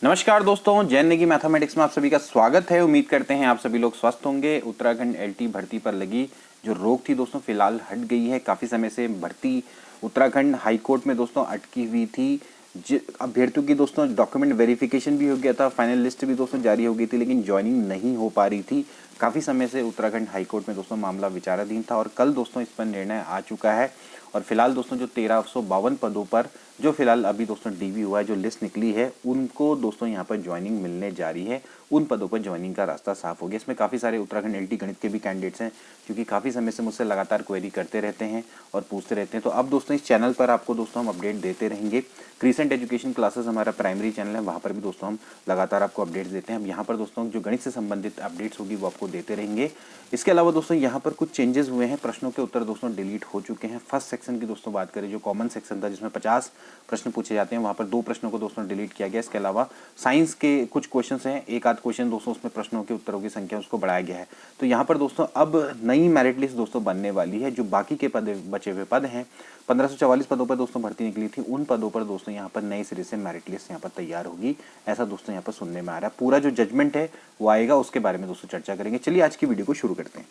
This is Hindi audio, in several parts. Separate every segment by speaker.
Speaker 1: नमस्कार दोस्तों, जैन नेगी मैथमेटिक्स में आप सभी का स्वागत है। उम्मीद करते हैं आप सभी लोग स्वस्थ होंगे। उत्तराखंड एलटी भर्ती पर लगी जो रोक थी दोस्तों फिलहाल हट गई है। काफ़ी समय से भर्ती उत्तराखंड हाई कोर्ट में दोस्तों अटकी हुई थी। अभ्यर्थियों की दोस्तों डॉक्यूमेंट वेरिफिकेशन भी हो गया था, फाइनल लिस्ट भी दोस्तों जारी हो गई थी, लेकिन ज्वाइनिंग नहीं हो पा रही थी। काफ़ी समय से उत्तराखंड हाई कोर्ट में दोस्तों मामला विचाराधीन था और कल दोस्तों इस पर निर्णय आ चुका है। और फिलहाल दोस्तों जो 1352 पदों पर जो फिलहाल अभी दोस्तों डीवी हुआ है, जो लिस्ट निकली है, उनको दोस्तों यहाँ पर ज्वाइनिंग मिलने जा रही है। उन पदों पर ज्वाइनिंग का रास्ता साफ हो गया। इसमें काफ़ी सारे उत्तराखंड एलटी गणित के भी कैंडिडेट्स हैं, क्योंकि काफ़ी समय से मुझसे लगातार क्वेरी करते रहते हैं और पूछते रहते हैं। तो अब दोस्तों इस चैनल पर आपको दोस्तों हम अपडेट देते रहेंगे। क्रिसेंट एजुकेशन क्लासेस हमारा प्राइमरी चैनल है, वहाँ पर भी दोस्तों हम लगातार आपको अपडेट्स देते हैं। अब यहाँ पर दोस्तों जो गणित से संबंधित अपडेट्स होगी वो आपको देते रहेंगे। इसके अलावा दोस्तों यहाँ पर कुछ चेंजेस हुए हैं। प्रश्नों के उत्तर दोस्तों डिलीट हो चुके हैं। फर्स्ट सेक्शन की दोस्तों बात करें, जो कॉमन सेक्शन था जिसमें 50 प्रश्न पूछे जाते हैं, वहाँ पर 2 प्रश्नों को दोस्तों डिलीट किया गया। इसके अलावा साइंस के कुछ क्वेश्चंस हैं, एक आध क्वेश्चन दोस्तों उसमें प्रश्नों के उत्तरों की संख्या उसको बढ़ाया गया है। तो यहाँ पर दोस्तों अब नई मेरिट लिस्ट दोस्तों बनने वाली है। जो बाकी के पद बचे हुए पद हैं, 1544 पदों पर दोस्तों भर्ती निकली थी, उन पदों पर दोस्तों यहाँ पर नए सिरे से मेरिट लिस्ट यहाँ पर तैयार होगी, ऐसा दोस्तों यहाँ पर सुनने में आ रहा है। पूरा जो जजमेंट है वो आएगा, उसके बारे में दोस्तों चर्चा करेंगे। चलिए आज की वीडियो को शुरू करते हैं।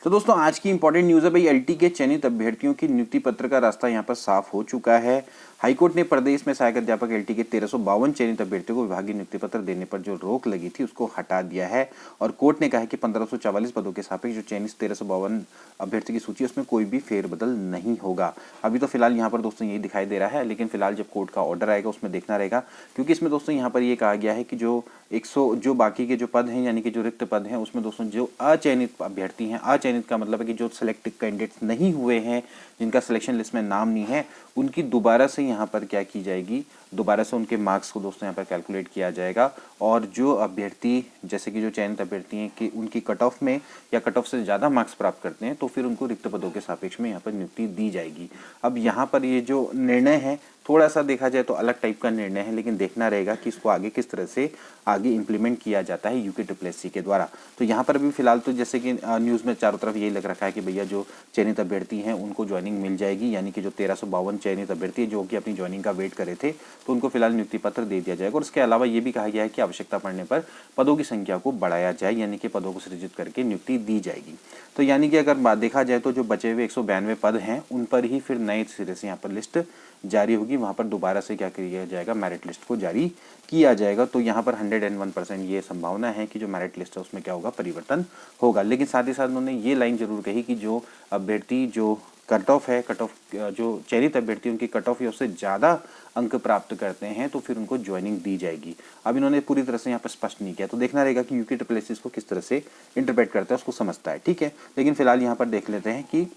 Speaker 1: तो दोस्तों आज की इंपॉर्टेंट न्यूज़ है भाई, एलटी के चयनित अभ्यर्थियों की नियुक्ति पत्र का रास्ता यहाँ पर साफ हो चुका है। हाईकोर्ट ने प्रदेश में सहायक अध्यापक एलटी के 1352 चयनित अभ्यर्थियों को विभागीय नियुक्ति पत्र देने पर जो रोक लगी थी उसको हटा दिया है। और कोर्ट ने कहा है कि 1544 पदों के सापेक्ष जो चयनित 1352 अभ्यर्थी की सूची उसमें कोई भी फेरबदल नहीं होगा। अभी तो फिलहाल यहाँ पर दोस्तों यही दिखाई दे रहा है, लेकिन फिलहाल जब कोर्ट का ऑर्डर आएगा उसमें देखना रहेगा, क्योंकि इसमें दोस्तों यहाँ पर ये कहा गया है कि जो 100 जो बाकी के जो पद हैं, यानी कि जो रिक्त पद हैं, उसमें दोस्तों जो अचयनित अभ्यर्थी हैं, अचयनित का मतलब है कि जो सिलेक्ट कैंडिडेट्स नहीं हुए हैं, जिनका सिलेक्शन लिस्ट में नाम नहीं है, उनकी दोबारा से यहाँ पर क्या की जाएगी, दोबारा से उनके मार्क्स को दोस्तों यहाँ पर कैलकुलेट किया जाएगा। और जो अभ्यर्थी जैसे कि जो चयनित अभ्यर्थी हैं कि उनकी कट ऑफ में या कट ऑफ से ज़्यादा मार्क्स प्राप्त करते हैं, तो फिर उनको रिक्त पदों के सापेक्ष में यहाँ पर नियुक्ति दी जाएगी। अब यहाँ पर ये जो निर्णय है थोड़ा सा देखा जाए तो अलग टाइप का निर्णय है, लेकिन देखना रहेगा कि इसको आगे किस तरह से आगे इम्प्लीमेंट किया जाता है यूके के द्वारा। तो यहाँ पर भी फिलहाल तो जैसे कि न्यूज़ में चारों तरफ यही लग रखा है कि भैया जो चयनित अभ्यर्थी हैं उनको ज्वाइनिंग मिल जाएगी, यानी कि जो 1352 चयनित अभ्यर्थी जो कि अपनी ज्वाइनिंग का वेट करे थे, तो उनको फिलहाल नियुक्ति पत्र दे दिया जाएगा। और इसके अलावा ये भी कहा गया है कि आवश्यकता पड़ने पर पदों की संख्या को बढ़ाया जाए, यानी कि पदों को सृजित करके नियुक्ति दी जाएगी। तो यानी कि अगर देखा जाए तो जो बचे हुए 192 पद हैं उन पर ही फिर नए सिरे से यहाँ पर लिस्ट जारी होगी, वहाँ पर दोबारा से क्या किया जाएगा, मेरिट लिस्ट को जारी किया जाएगा। तो यहाँ पर 101% ये संभावना है कि जो मेरिट लिस्ट है उसमें क्या होगा, परिवर्तन होगा। लेकिन साथ ही साथ उन्होंने ये लाइन जरूर कही कि जो अभ्यर्थी जो कट ऑफ है, कट ऑफ जो चयनित अभ्यर्थी उनकी कट ऑफ या उससे ज़्यादा अंक प्राप्त करते हैं तो फिर उनको ज्वाइनिंग दी जाएगी। अब इन्होंने पूरी तरह से यहाँ पर स्पष्ट नहीं किया, तो देखना रहेगा कि यूके को किस तरह से इंटरप्रेट करता है, उसको समझता है, ठीक है। लेकिन फिलहाल यहाँ पर देख लेते हैं कि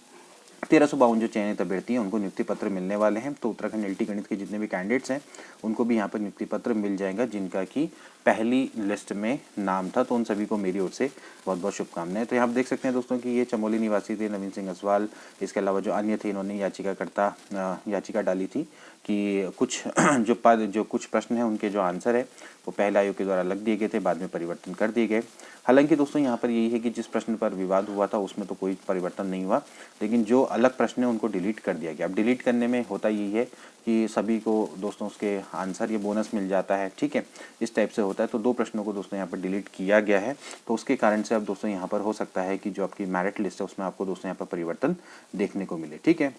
Speaker 1: 1352 जो चयनित अभ्यर्थी हैं उनको नियुक्ति पत्र मिलने वाले हैं। तो उत्तराखंड एलटी गणित के जितने भी कैंडिडेट्स हैं उनको भी यहाँ पर नियुक्ति पत्र मिल जाएगा, जिनका कि पहली लिस्ट में नाम था। तो उन सभी को मेरी ओर से बहुत बहुत शुभकामनाएं। तो यहाँ आप देख सकते हैं दोस्तों कि ये चमोली निवासी थे नवीन सिंह असवाल। इसके अलावा जो अन्य थे, इन्होंने याचिका डाली थी कि कुछ जो कुछ प्रश्न हैं उनके जो आंसर है वो पहले आयोग के द्वारा लग दिए गए थे, बाद में परिवर्तन कर दिए गए। हालांकि दोस्तों यहाँ पर यही है कि जिस प्रश्न पर विवाद हुआ था उसमें तो कोई परिवर्तन नहीं हुआ, लेकिन जो अलग प्रश्न है उनको डिलीट कर दिया गया। अब डिलीट करने में होता यही है कि सभी को दोस्तों उसके आंसर ये बोनस मिल जाता है, ठीक है, इस टाइप से होता है। तो 2 प्रश्नों को दोस्तों यहाँ पर डिलीट किया गया है, तो उसके कारण से अब दोस्तों यहाँ पर हो सकता है कि जो आपकी मेरिट लिस्ट है उसमें आपको दोस्तों यहाँ पर परिवर्तन देखने को मिले, ठीक है।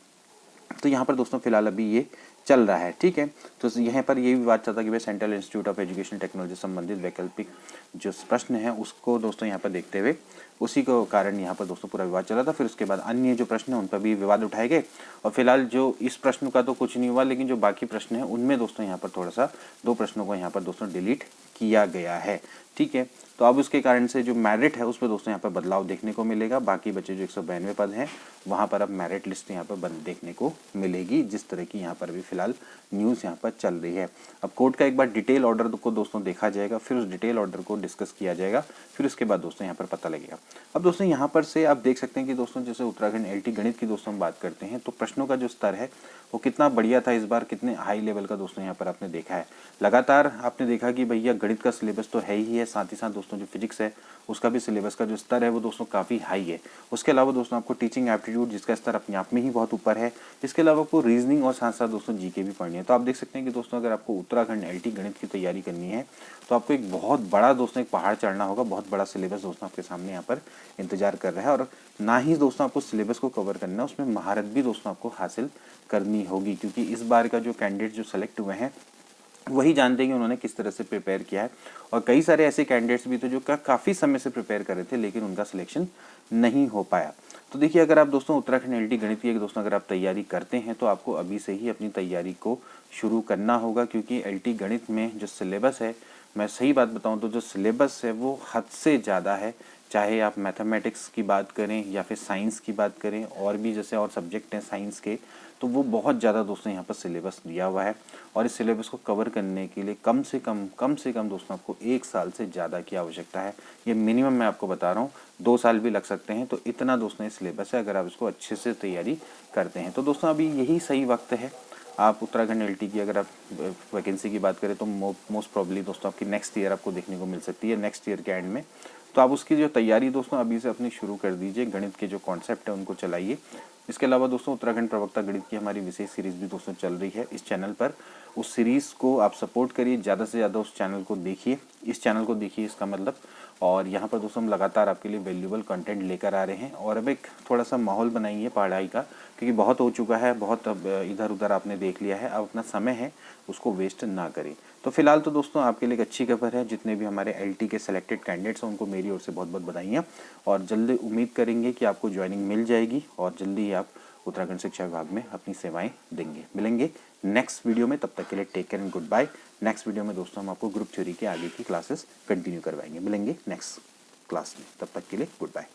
Speaker 1: तो यहाँ पर दोस्तों फिलहाल अभी ये चल रहा है, ठीक है। तो यहाँ पर ये विवाद चलता कि भाई central institute of education technology संबंधित वैकल्पिक जो प्रश्न है उसको दोस्तों यहाँ पर देखते हुए उसी को कारण यहाँ पर दोस्तों पूरा विवाद चला था। फिर उसके बाद अन्य जो प्रश्न है उन पर भी विवाद उठाए गए, और फिलहाल जो इस प्रश्न का तो कुछ नहीं हुआ, लेकिन जो बाकी प्रश्न है उनमें दोस्तों यहाँ पर थोड़ा सा 2 प्रश्नों को यहाँ पर दोस्तों डिलीट किया गया है, ठीक है। तो अब उसके कारण से जो मेरिट है उसमें दोस्तों यहाँ पर बदलाव देखने को मिलेगा। बाकी बचे जो 192 पद हैं वहाँ पर अब मेरिट लिस्ट यहाँ पर बंद देखने को मिलेगी, जिस तरह की यहाँ पर भी फिलहाल न्यूज़ यहाँ पर चल रही है। अब कोर्ट का एक बार डिटेल ऑर्डर को दोस्तों देखा जाएगा, फिर उस डिटेल ऑर्डर को डिस्कस किया जाएगा, फिर उसके बाद दोस्तों यहाँ पर पता लगेगा। अब दोस्तों यहाँ पर से आप देख सकते हैं कि दोस्तों जैसे उत्तराखंड एलटी गणित की दोस्तों हम बात करते हैं तो प्रश्नों का जो स्तर है वो कितना बढ़िया था इस बार, कितने हाई लेवल का दोस्तों यहाँ पर आपने देखा है। लगातार आपने देखा कि भैया गणित का सिलेबस तो है ही है, साथ ही साथ दोस्तों जो फिजिक्स है उसका भी सिलेबस का जो स्तर है वो दोस्तों काफ़ी हाई है। उसके अलावा दोस्तों आपको टीचिंग एप्टीट्यूड जिसका स्तर अपने आप में ही बहुत ऊपर है। इसके अलावा आपको रीजनिंग और साथ साथ दोस्तों जीके भी पढ़नी है। तो आप देख सकते हैं कि दोस्तों अगर आपको उत्तराखंड एलटी गणित की तैयारी करनी है तो आपको एक बहुत बड़ा दोस्तों एक पहाड़ चढ़ना होगा। बहुत बड़ा सिलेबस दोस्तों आपके सामने यहाँ पर इंतजार कर रहा है, और ना ही दोस्तों आपको सिलेबस को कवर करना है, उसमें महारत भी दोस्तों आपको हासिल करनी होगी, क्योंकि इस बार का जो कैंडिडेट जो सेलेक्ट हुए हैं वही जानते हैं कि उन्होंने किस तरह से प्रिपेयर किया है। और कई सारे ऐसे कैंडिडेट्स भी थे जो काफ़ी समय से प्रिपेयर कर रहे थे लेकिन उनका सिलेक्शन नहीं हो पाया। तो देखिए अगर आप दोस्तों उत्तराखंड एलटी गणित की दोस्तों अगर आप तैयारी करते हैं तो आपको अभी से ही अपनी तैयारी को शुरू करना होगा, क्योंकि एलटी गणित में जो सिलेबस है, मैं सही बात बताऊं तो जो सिलेबस है वो हद से ज़्यादा है। चाहे आप मैथमेटिक्स की बात करें या फिर साइंस की बात करें, और भी जैसे और सब्जेक्ट हैं साइंस के, तो वो बहुत ज़्यादा दोस्तों यहाँ पर सिलेबस दिया हुआ है। और इस सिलेबस को कवर करने के लिए कम से कम दोस्तों आपको 1 साल से ज़्यादा की आवश्यकता है। ये मिनिमम मैं आपको बता रहा हूँ, 2 साल भी लग सकते हैं। तो इतना दोस्तों ये सिलेबस है अगर आप इसको अच्छे से तैयारी करते हैं। तो दोस्तों अभी यही सही वक्त है। आप उत्तराखंड एलटी की अगर आप वैकेंसी की बात करें तो मोस्ट प्रॉब्ली दोस्तों आपकी नेक्स्ट ईयर आपको देखने को मिल सकती है, नेक्स्ट ईयर के एंड में। तो आप उसकी जो तैयारी दोस्तों अभी से अपनी शुरू कर दीजिए, गणित के जो कॉन्सेप्ट है उनको चलाइए। इसके अलावा दोस्तों उत्तराखंड प्रवक्ता गणित की हमारी विशेष सीरीज भी दोस्तों चल रही है इस चैनल पर। उस सीरीज़ को आप सपोर्ट करिए, ज़्यादा से ज़्यादा उस चैनल को देखिए, इस चैनल को देखिए इसका मतलब। और यहाँ पर दोस्तों हम लगातार आपके लिए वैल्यूएबल कंटेंट लेकर आ रहे हैं। और अब एक थोड़ा सा माहौल बनाइए पढ़ाई का, क्योंकि बहुत हो चुका है, बहुत अब इधर उधर आपने देख लिया है। अब अपना समय है उसको वेस्ट ना करें। तो फिलहाल तो दोस्तों आपके लिए एक अच्छी खबर है, जितने भी हमारे एलटी के सेलेक्टेड कैंडिडेट्स हैं उनको मेरी ओर से बहुत बहुत बधाइयाँ। और जल्दी उम्मीद करेंगे कि आपको ज्वाइनिंग मिल जाएगी और जल्दी ही आप उत्तराखंड शिक्षा विभाग में अपनी सेवाएं देंगे। मिलेंगे नेक्स्ट वीडियो में, तब तक के लिए take care and goodbye. Next video में दोस्तों हम आपको ग्रुप थ्योरी के आगे की क्लासेस कंटिन्यू करवाएंगे। मिलेंगे नेक्स्ट क्लास में, तब तक के लिए गुड बाय।